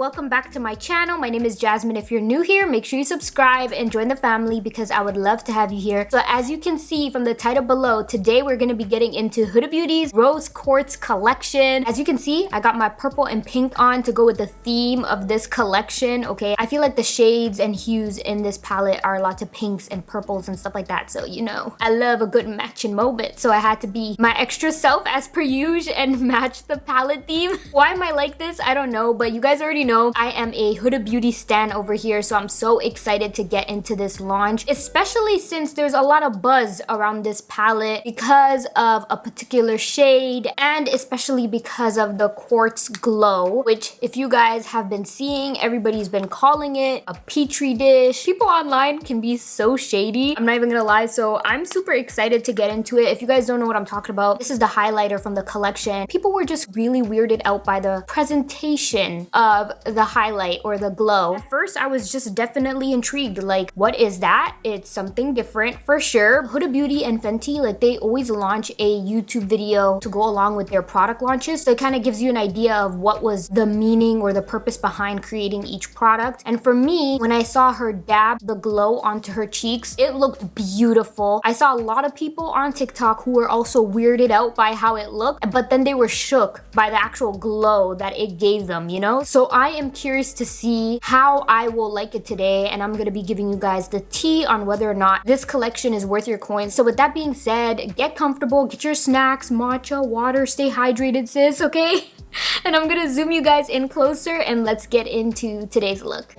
welcome back to my channel. My name is Jasmine. If you're new here, make sure you subscribe and join the family because I would love to have you here. So as you can see from the title below, today we're going to be getting into Huda Beauty's Rose Quartz collection. As you can see, I got my purple and pink on to go with the theme of this collection, okay? I feel like the shades and hues in this palette are lots of pinks and purples and stuff like that, so you know, I love a good matching moment. So I had to be my extra self as per usual and match the palette theme. Why am I like this? I don't know, but you guys already know I am a Huda Beauty stan over here, so I'm so excited to get into this launch, especially since there's a lot of buzz around this palette because of a particular shade and especially because of the quartz glow, which if you guys have been seeing, everybody's been calling it a petri dish. People online can be so shady, I'm not even gonna lie, so I'm super excited to get into it. If you guys don't know what I'm talking about, this is the highlighter from the collection. People were just really weirded out by the presentation of the highlight or the glow. At first, I was just definitely intrigued, like, what is that? It's something different for sure. Huda Beauty and Fenty, like, they always launch a YouTube video to go along with their product launches, so it kind of gives you an idea of what was the meaning or the purpose behind creating each product. And for me, when I saw her dab the glow onto her cheeks, it looked beautiful. I saw a lot of people on TikTok who were also weirded out by how it looked, but then they were shook by the actual glow that it gave them, you know? So I am curious to see how I will like it today, and I'm gonna be giving you guys the tea on whether or not this collection is worth your coins. So with that being said, get comfortable, get your snacks, matcha, water, stay hydrated, sis, okay? And I'm gonna zoom you guys in closer and let's get into today's look.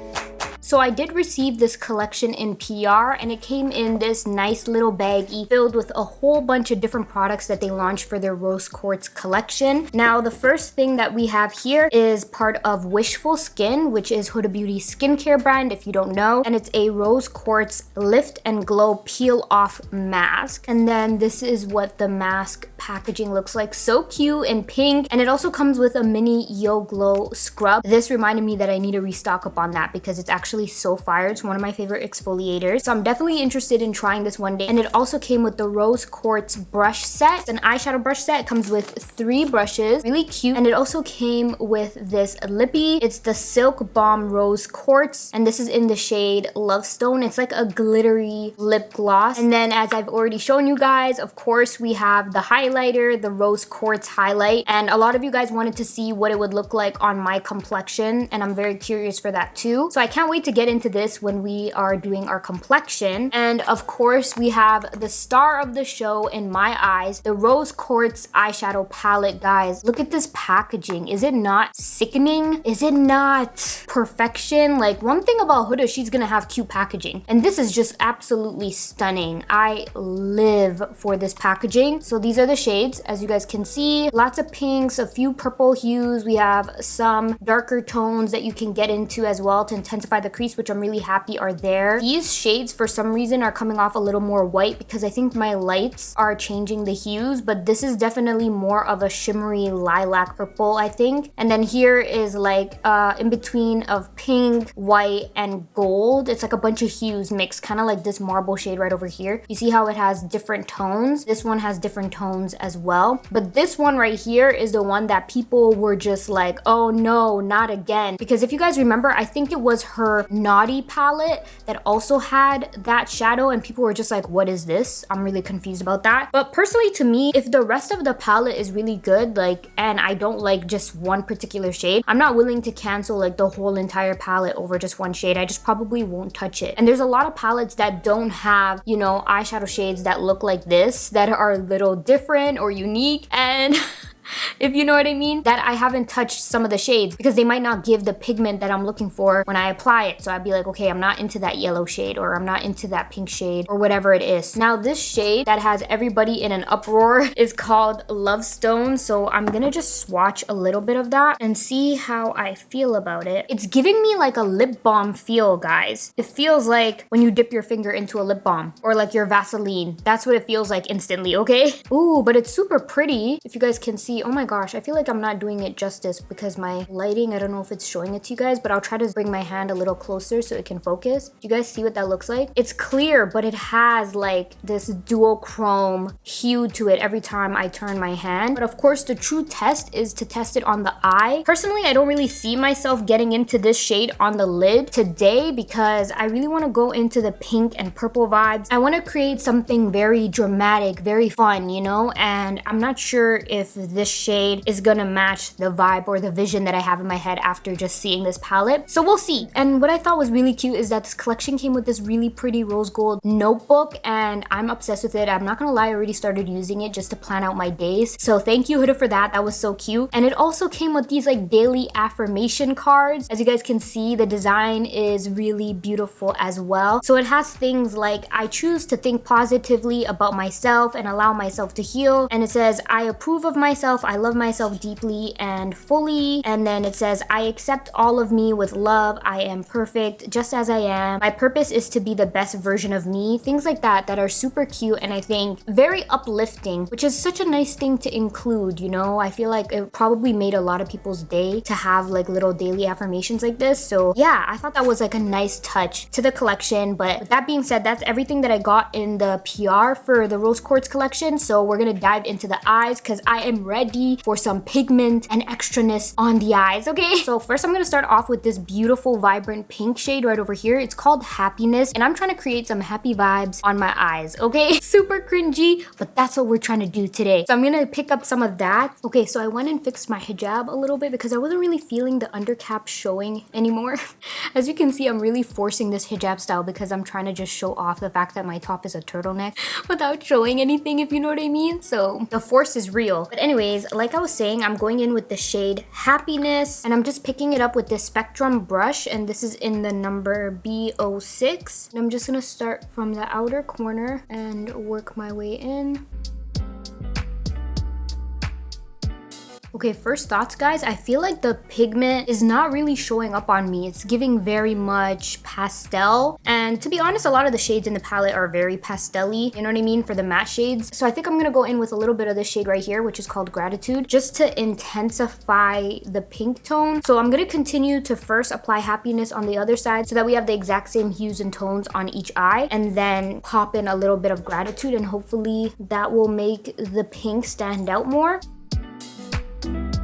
So I did receive this collection in PR, and it came in this nice little baggie filled with a whole bunch of different products that they launched for their Rose Quartz collection. Now, the first thing that we have here is part of Wishful Skin, which is Huda Beauty's skincare brand, if you don't know. And it's a Rose Quartz Lift and Glow Peel Off Mask. And then this is what the mask packaging looks like. So cute and pink. And it also comes with a mini Yo Glow scrub. This reminded me that I need to restock up on that because it's actually so fire. It's one of my favorite exfoliators, so I'm definitely interested in trying this one day. And it also came with the Rose Quartz brush set. It's an eyeshadow brush set. It comes with 3 brushes, really cute. And it also came with this lippy. It's the Silk Balm Rose Quartz, and this is in the shade Love Stone. It's like a glittery lip gloss. And then, as I've already shown you guys, of course, we have the highlighter, the Rose Quartz highlight, and a lot of you guys wanted to see what it would look like on my complexion, and I'm very curious for that too. So I can't wait to get into this when we are doing our complexion. And of course, we have the star of the show in my eyes, the Rose Quartz eyeshadow palette. Guys, look at this packaging. Is it not sickening? Is it not perfection? Like, one thing about Huda, she's gonna have cute packaging, and this is just absolutely stunning. I live for this packaging. So these are the shades, as you guys can see. Lots of pinks, a few purple hues. We have some darker tones that you can get into as well to intensify the crease, which I'm really happy are there. These shades for some reason are coming off a little more white because I think my lights are changing the hues, but this is definitely more of a shimmery lilac purple, I think. And then here is like in between of pink, white, and gold. It's like a bunch of hues mixed, kind of like this marble shade right over here. You see how it has different tones? This one has different tones as well. But this one right here is the one that people were just like, oh no, not again. Because if you guys remember, I think it was her Naughty palette that also had that shadow, and people were just like, what is this? I'm really confused about that. But personally, to me, if the rest of the palette is really good, like, and I don't like just one particular shade, I'm not willing to cancel like the whole entire palette over just one shade. I just probably won't touch it. And there's a lot of palettes that don't have, you know, eyeshadow shades that look like this, that are a little different or unique, and if you know what I mean, that I haven't touched some of the shades because they might not give the pigment that I'm looking for when I apply it. So I'd be like, okay, I'm not into that yellow shade, or I'm not into that pink shade, or whatever it is. Now, this shade that has everybody in an uproar is called Love Stone. So I'm gonna just swatch a little bit of that and see how I feel about it. It's giving me like a lip balm feel, guys. It feels like when you dip your finger into a lip balm, or like your Vaseline. That's what it feels like instantly, okay? Ooh, but it's super pretty. If you guys can see see, oh my gosh, I feel like I'm not doing it justice because my lighting, I don't know if it's showing it to you guys, but I'll try to bring my hand a little closer so it can focus. Do you guys see what that looks like? It's clear, but it has like this dual chrome hue to it every time I turn my hand. But of course, the true test is to test it on the eye. Personally, I don't really see myself getting into this shade on the lid today because I really want to go into the pink and purple vibes. I want to create something very dramatic, very fun, you know? And I'm not sure if this shade is gonna match the vibe or the vision that I have in my head after just seeing this palette. So we'll see. And what I thought was really cute is that this collection came with this really pretty rose gold notebook, and I'm obsessed with it. I'm not gonna lie, I already started using it just to plan out my days. So thank you, Huda, for that. That was so cute. And it also came with these like daily affirmation cards. As you guys can see, the design is really beautiful as well. So it has things like, I choose to think positively about myself and allow myself to heal. And it says, I approve of myself, I love myself deeply and fully. And then it says, I accept all of me with love, I am perfect just as I am. My purpose is to be the best version of me. Things like that are super cute and I think very uplifting, which is such a nice thing to include, you know? I feel like it probably made a lot of people's day to have like little daily affirmations like this. So yeah, I thought that was like a nice touch to the collection. But with that being said, that's everything that I got in the PR for the Rose Quartz collection. So we're gonna dive into the eyes because I am ready for some pigment and extraness on the eyes, okay? So first I'm gonna start off with this beautiful vibrant pink shade right over here. It's called Happiness and I'm trying to create some happy vibes on my eyes, okay? Super cringy, but that's what we're trying to do today. So I'm gonna pick up some of that. Okay, so I went and fixed my hijab a little bit because I wasn't really feeling the undercap showing anymore. As you can see, I'm really forcing this hijab style because I'm trying to just show off the fact that my top is a turtleneck without showing anything, if you know what I mean. So the force is real. But anyways, like I was saying, I'm going in with the shade Happiness and I'm just picking it up with this Spectrum brush, and this is in the number B06. And I'm just gonna start from the outer corner and work my way in. Okay, first thoughts, guys. I feel like the pigment is not really showing up on me. It's giving very much pastel. And to be honest, a lot of the shades in the palette are very pastel-y, you know what I mean, for the matte shades. So I think I'm gonna go in with a little bit of this shade right here, which is called Gratitude, just to intensify the pink tone. So I'm gonna continue to first apply Happiness on the other side so that we have the exact same hues and tones on each eye, and then pop in a little bit of Gratitude, and hopefully that will make the pink stand out more.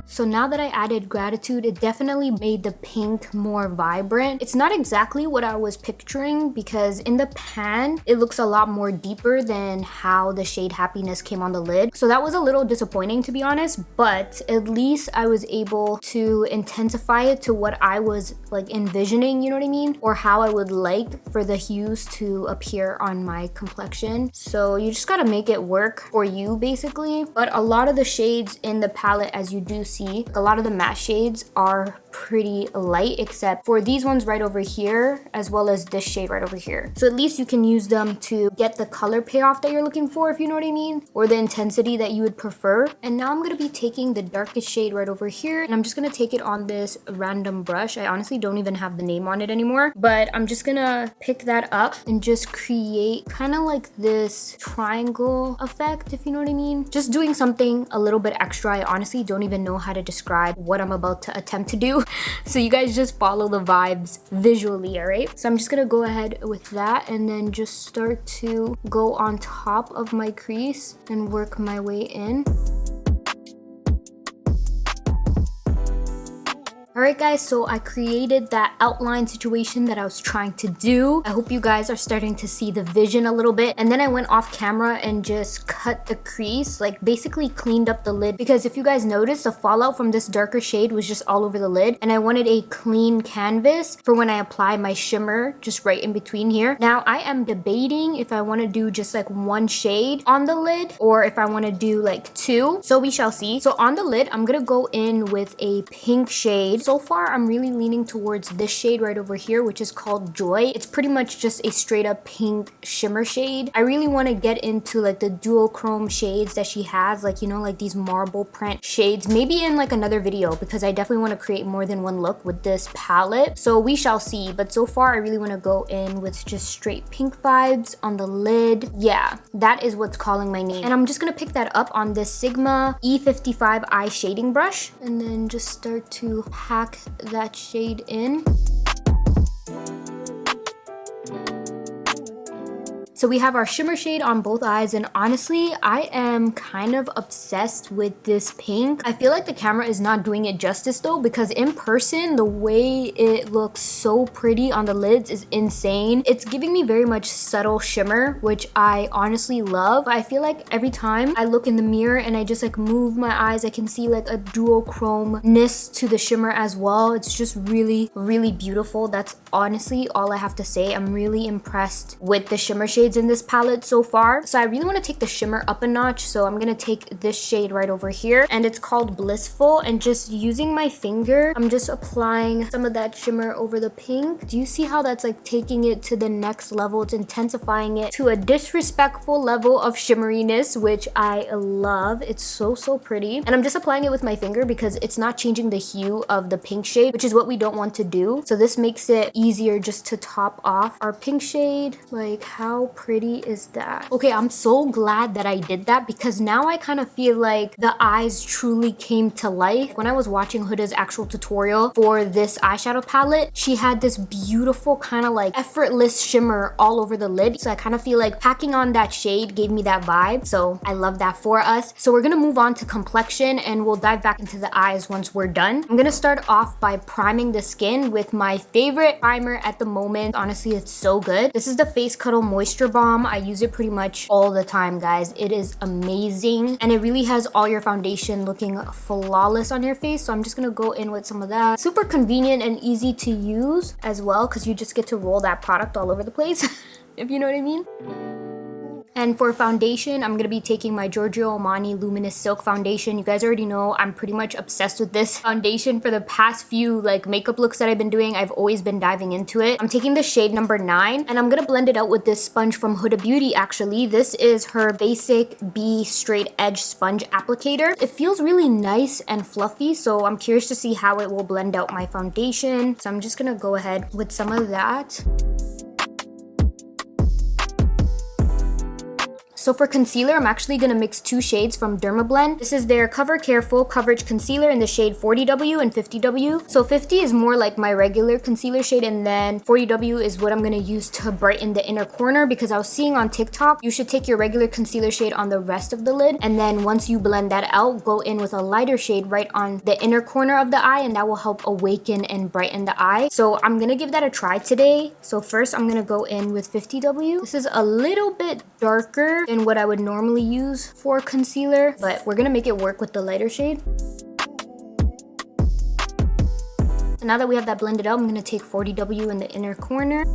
So now that I added Gratitude, it definitely made the pink more vibrant. It's not exactly what I was picturing because in the pan, it looks a lot more deeper than how the shade Happiness came on the lid. So that was a little disappointing, to be honest, but at least I was able to intensify it to what I was like envisioning, you know what I mean? Or how I would like for the hues to appear on my complexion. So you just gotta make it work for you basically. But a lot of the shades in the palette, as you do see, a lot of the matte shades are pretty light, except for these ones right over here, as well as this shade right over here. So at least you can use them to get the color payoff that you're looking for, if you know what I mean, or the intensity that you would prefer. And now I'm gonna be taking the darkest shade right over here, and I'm just gonna take it on this random brush. I honestly don't even have the name on it anymore, but I'm just gonna pick that up and just create kind of like this triangle effect, if you know what I mean. Just doing something a little bit extra. I honestly don't even know how to describe what I'm about to attempt to do. So you guys just follow the vibes visually, all right? So I'm just gonna go ahead with that and then just start to go on top of my crease and work my way in. Alright guys, so I created that outline situation that I was trying to do. I hope you guys are starting to see the vision a little bit. And then I went off camera and just cut the crease, like basically cleaned up the lid. Because if you guys noticed, the fallout from this darker shade was just all over the lid. And I wanted a clean canvas for when I apply my shimmer, just right in between here. Now I am debating if I want to do just like one shade on the lid or if I want to do like two. So we shall see. So on the lid, I'm going to go in with a pink shade. so far I'm really leaning towards this shade right over here, which is called Joy. It's pretty much just a straight up pink shimmer shade. I really want to get into like the duochrome shades that she has, like, you know, like these marble print shades, maybe in like another video, because I definitely want to create more than one look with this palette. So we shall see, but so far I really want to go in with just straight pink vibes on the lid. Yeah, that is what's calling my name. And I'm just gonna pick that up on this Sigma E55 eye shading brush and then just start to pack that shade in. So we have our shimmer shade on both eyes, and honestly, I am kind of obsessed with this pink. I feel like the camera is not doing it justice though, because in person, the way it looks so pretty on the lids is insane. It's giving me very much subtle shimmer, which I honestly love. I feel like every time I look in the mirror and I just like move my eyes, I can see like a duochrome-ness to the shimmer as well. It's just really, really beautiful. That's honestly all I have to say. I'm really impressed with the shimmer shades in this palette so far. So I really want to take the shimmer up a notch, so I'm gonna take this shade right over here, and it's called Blissful, and just using my finger, I'm just applying some of that shimmer over the pink. Do you see how that's like taking it to the next level? It's intensifying it to a disrespectful level of shimmeriness, which I love. It's so pretty, and I'm just applying it with my finger because it's not changing the hue of the pink shade, which is what we don't want to do. So this makes it easier just to top off our pink shade. Like, how pretty is that? Okay, I'm so glad that I did that, because now I kind of feel like the eyes truly came to life. When I was watching Huda's actual tutorial for this eyeshadow palette, she had this beautiful kind of like effortless shimmer all over the lid. So I kind of feel like packing on that shade gave me that vibe. So I love that for us. So we're gonna move on to complexion, and we'll dive back into the eyes once we're done. I'm gonna start off by priming the skin with my favorite primer at the moment. Honestly, it's so good. This is the Face Cuddle Moisture Bomb. I use it pretty much all the time, guys. It is amazing, and it really has all your foundation looking flawless on your face. So I'm just gonna go in with some of that. Super convenient and easy to use as well, because you just get to roll that product all over the place if you know what I mean. And for foundation, I'm going to be taking my Giorgio Armani Luminous Silk Foundation. You guys already know I'm pretty much obsessed with this foundation. For the past few like makeup looks that I've been doing, I've always been diving into it. I'm taking the shade number 9, and I'm going to blend it out with this sponge from Huda Beauty actually. This is her Basic B Straight Edge Sponge Applicator. It feels really nice and fluffy, so I'm curious to see how it will blend out my foundation. So I'm just going to go ahead with some of that. So for concealer, I'm actually going to mix 2 shades from Dermablend. This is their Cover Care Full Coverage Concealer in the shade 40W and 50W. So 50 is more like my regular concealer shade, and then 40W is what I'm going to use to brighten the inner corner, because I was seeing on TikTok, you should take your regular concealer shade on the rest of the lid, and then once you blend that out, go in with a lighter shade right on the inner corner of the eye, and that will help awaken and brighten the eye. So I'm going to give that a try today. So first I'm going to go in with 50W. This is a little bit darker than what I would normally use for concealer, but we're gonna make it work with the lighter shade. So now that we have that blended out, I'm gonna take 40W in the inner corner.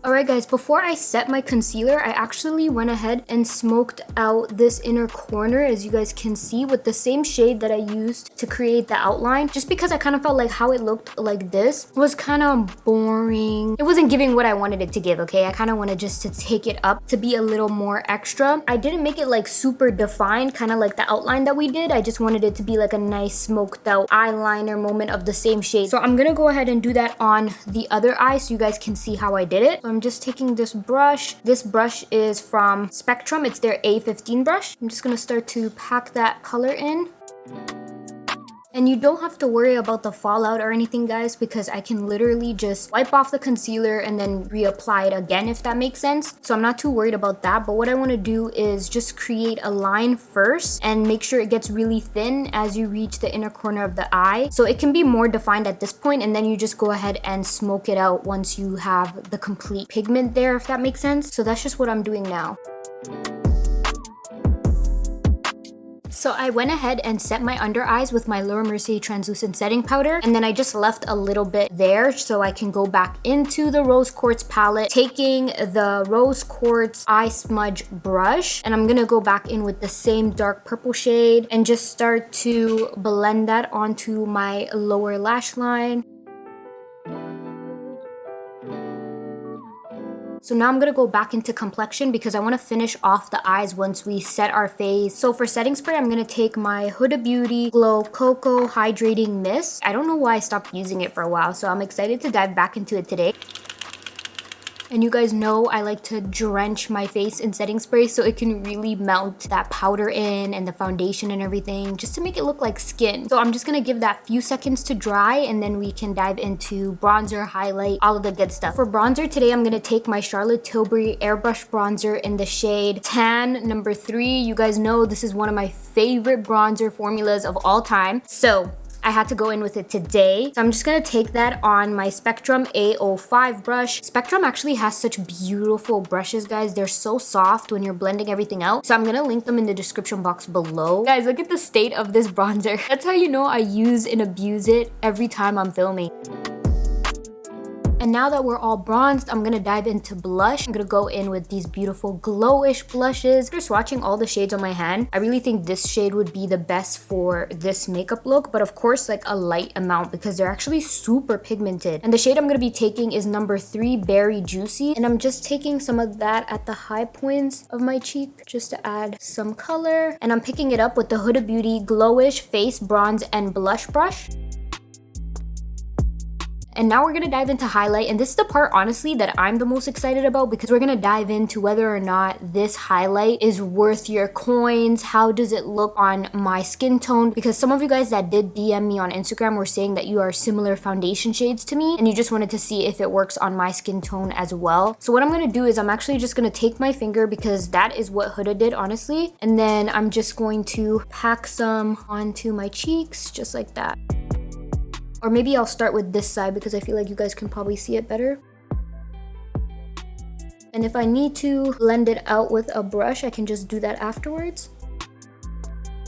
Alright guys, before I set my concealer, I actually went ahead and smoked out this inner corner, as you guys can see, with the same shade that I used to create the outline, just because I kind of felt like how it looked like this was kind of boring. It wasn't giving what I wanted it to give, okay? I kind of wanted just to take it up to be a little more extra. I didn't make it like super defined, kind of like the outline that we did. I just wanted it to be like a nice smoked out eyeliner moment of the same shade. So I'm gonna go ahead and do that on the other eye so you guys can see how I did it. So I'm just taking this brush. This brush is from Spectrum. It's their A15 brush. I'm just gonna start to pack that color in. And you don't have to worry about the fallout or anything, guys, because I can literally just wipe off the concealer and then reapply it again, if that makes sense. So I'm not too worried about that. But what I want to do is just create a line first and make sure it gets really thin as you reach the inner corner of the eye. So it can be more defined at this point, and then you just go ahead and smoke it out once you have the complete pigment there, if that makes sense. So that's just what I'm doing now. So I went ahead and set my under eyes with my Laura Mercier translucent setting powder, and then I just left a little bit there so I can go back into the Rose Quartz palette, taking the Rose Quartz eye smudge brush, and I'm gonna go back in with the same dark purple shade and just start to blend that onto my lower lash line. So now I'm gonna go back into complexion because I wanna finish off the eyes once we set our face. So for setting spray, I'm gonna take my Huda Beauty Glow Cocoa Hydrating Mist. I don't know why I stopped using it for a while, so I'm excited to dive back into it today. And you guys know I like to drench my face in setting spray so it can really melt that powder in and the foundation and everything just to make it look like skin. So I'm just gonna give that few seconds to dry and then we can dive into bronzer, highlight, all of the good stuff. For bronzer today, I'm gonna take my Charlotte Tilbury Airbrush Bronzer in the shade Tan number 3. You guys know this is one of my favorite bronzer formulas of all time. So I had to go in with it today. So I'm just gonna take that on my Spectrum A05 brush. Spectrum actually has such beautiful brushes, guys. They're so soft when you're blending everything out. So I'm gonna link them in the description box below. Guys, look at the state of this bronzer. That's how you know I use and abuse it every time I'm filming. And now that we're all bronzed, I'm gonna dive into blush. I'm gonna go in with these beautiful glowish blushes. After swatching all the shades on my hand, I really think this shade would be the best for this makeup look, but of course like a light amount because they're actually super pigmented. And the shade I'm gonna be taking is number 3 Berry Juicy. And I'm just taking some of that at the high points of my cheek just to add some color. And I'm picking it up with the Huda Beauty Glowish Face Bronze and Blush Brush. And now we're gonna dive into highlight, and this is the part honestly that I'm the most excited about because we're gonna dive into whether or not this highlight is worth your coins. How does it look on my skin tone? Because some of you guys that did DM me on Instagram were saying that you are similar foundation shades to me and you just wanted to see if it works on my skin tone as well. So what I'm gonna do is I'm actually just gonna take my finger because that is what Huda did honestly, and then I'm just going to pack some onto my cheeks just like that. Or maybe I'll start with this side because I feel like you guys can probably see it better. And if I need to blend it out with a brush, I can just do that afterwards.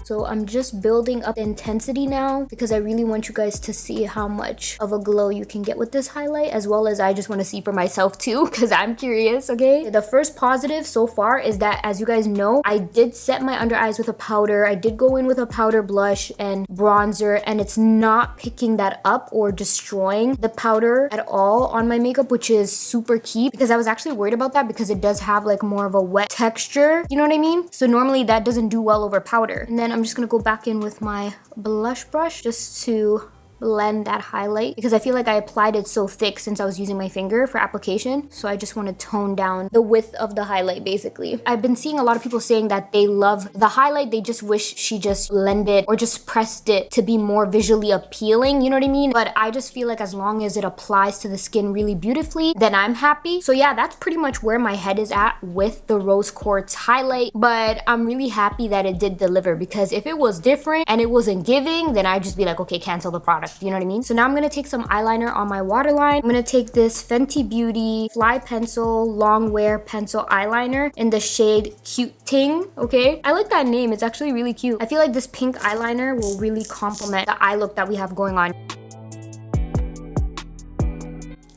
So I'm just building up the intensity now because I really want you guys to see how much of a glow you can get with this highlight, as well as I just want to see for myself too because I'm curious, okay? The first positive so far is that, as you guys know, I did set my under eyes with a powder. I did go in with a powder blush and bronzer, and it's not picking that up or destroying the powder at all on my makeup, which is super key because I was actually worried about that because it does have like more of a wet texture, you know what I mean? So normally that doesn't do well over powder. And then I'm just gonna go back in with my blush brush just to blend that highlight because I feel like I applied it so thick since I was using my finger for application. So I just want to tone down the width of the highlight basically. I've been seeing a lot of people saying that they love the highlight. They just wish she just blended or just pressed it to be more visually appealing, you know what I mean? But I just feel like as long as it applies to the skin really beautifully, then I'm happy. So yeah, that's pretty much where my head is at with the Rose Quartz highlight. But I'm really happy that it did deliver because if it was different and it wasn't giving, then I'd just be like, okay, cancel the product. You know what I mean? So now I'm gonna take some eyeliner on my waterline. I'm gonna take this Fenty Beauty Fly Pencil Long Wear Pencil Eyeliner in the shade Cute Ting, okay? I like that name, it's actually really cute. I feel like this pink eyeliner will really complement the eye look that we have going on.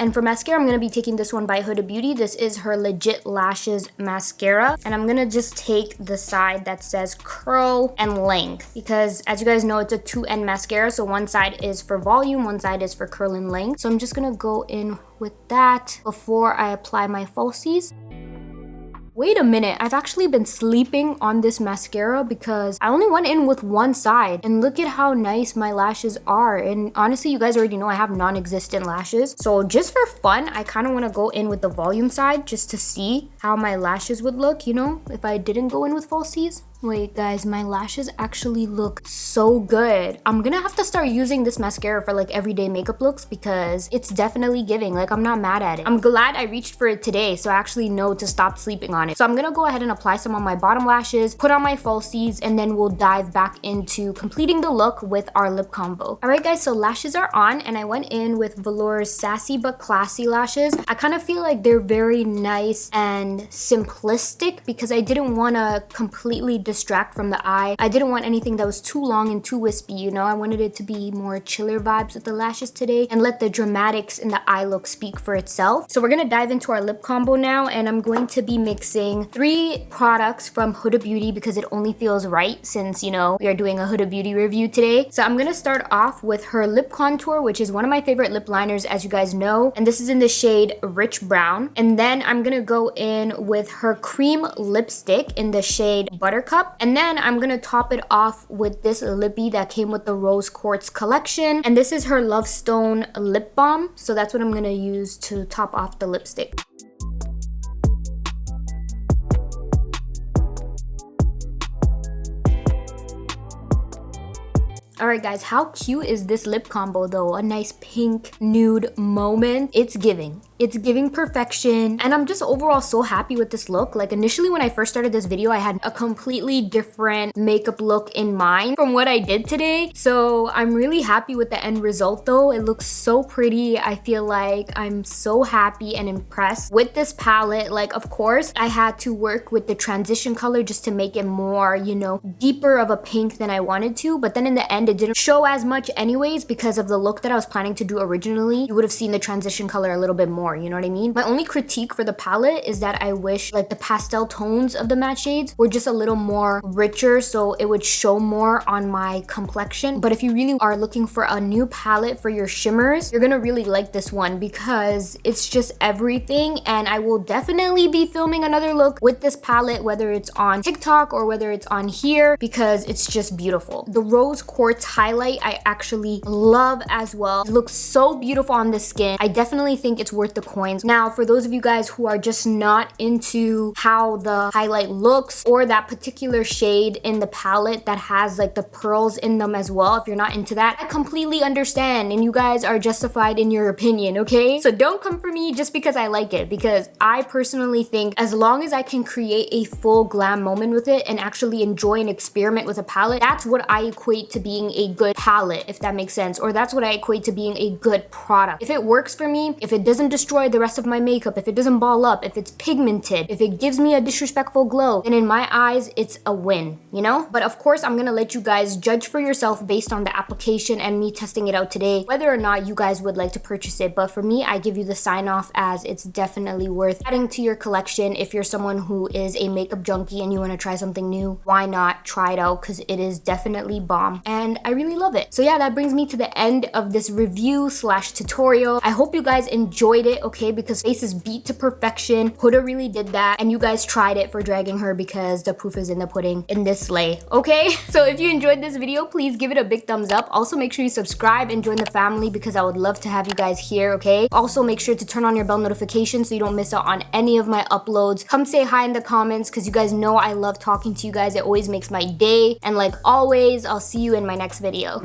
And for mascara, I'm gonna be taking this one by Huda Beauty. This is her Legit Lashes mascara. And I'm gonna just take the side that says curl and length because as you guys know, it's a 2-end mascara. So one side is for volume, one side is for curl and length. So I'm just gonna go in with that before I apply my falsies. Wait a minute, I've actually been sleeping on this mascara because I only went in with one side and look at how nice my lashes are. And honestly, you guys already know I have non-existent lashes. So just for fun, I kind of want to go in with the volume side just to see how my lashes would look, you know, if I didn't go in with falsies. Wait guys, my lashes actually look so good. I'm gonna have to start using this mascara for like everyday makeup looks because it's definitely giving. Like, I'm not mad at it. I'm glad I reached for it today so I actually know to stop sleeping on it. So I'm gonna go ahead and apply some on my bottom lashes, put on my falsies, and then we'll dive back into completing the look with our lip combo. Alright guys, so lashes are on and I went in with Velour's Sassy But Classy lashes. I kind of feel like they're very nice and simplistic because I didn't want to completely distract from the eye. I didn't want anything that was too long and too wispy, you know? I wanted it to be more chiller vibes with the lashes today and let the dramatics in the eye look speak for itself. So we're gonna dive into our lip combo now, and I'm going to be mixing 3 products from Huda Beauty because it only feels right since, you know, we are doing a Huda Beauty review today. So I'm gonna start off with her lip contour, which is one of my favorite lip liners, as you guys know, and this is in the shade Rich Brown. And then I'm gonna go in with her cream lipstick in the shade Buttercup, and then I'm gonna top it off with this lippy that came with the Rose Quartz collection, and this is her Love Stone lip balm. So that's what I'm gonna use to top off the lipstick. Alright guys, how cute is this lip combo though? A nice pink nude moment. It's giving. It's giving perfection, and I'm just overall so happy with this look. Like initially when I first started this video, I had a completely different makeup look in mind from what I did today. So I'm really happy with the end result though. It looks so pretty. I feel like I'm so happy and impressed with this palette. Like of course, I had to work with the transition color just to make it more, you know, deeper of a pink than I wanted to. But then in the end, it didn't show as much anyways because of the look that I was planning to do originally. You would have seen the transition color a little bit more, you know what I mean? My only critique for the palette is that I wish like the pastel tones of the matte shades were just a little more richer so it would show more on my complexion. But if you really are looking for a new palette for your shimmers, you're gonna really like this one because it's just everything, and I will definitely be filming another look with this palette, whether it's on TikTok or whether it's on here, because it's just beautiful. The Rose Quartz highlight I actually love as well. It looks so beautiful on the skin. I definitely think it's worth the coins. Now, for those of you guys who are just not into how the highlight looks or that particular shade in the palette that has like the pearls in them as well, if you're not into that, I completely understand, and you guys are justified in your opinion, okay? So don't come for me just because I like it, because I personally think as long as I can create a full glam moment with it and actually enjoy and experiment with a palette, that's what I equate to being a good palette, if that makes sense, or that's what I equate to being a good product. If it works for me, if it doesn't destroy the rest of my makeup, if it doesn't ball up, if it's pigmented, if it gives me a disrespectful glow, then in my eyes, it's a win, you know? But of course, I'm gonna let you guys judge for yourself based on the application and me testing it out today, whether or not you guys would like to purchase it. But for me, I give you the sign off as it's definitely worth adding to your collection. If you're someone who is a makeup junkie and you wanna try something new, why not try it out? Because it is definitely bomb, and I really love it. So yeah, that brings me to the end of this review slash tutorial. I hope you guys enjoyed it, okay? Because face is beat to perfection. Huda really did that, and you guys tried it for dragging her because the proof is in the pudding in this slay, okay? So if you enjoyed this video, please give it a big thumbs up. Also make sure you subscribe and join the family because I would love to have you guys here, okay? Also make sure to turn on your bell notification so you don't miss out on any of my uploads. Come say hi in the comments because you guys know I love talking to you guys. It always makes my day, and like always, I'll see you in my next video.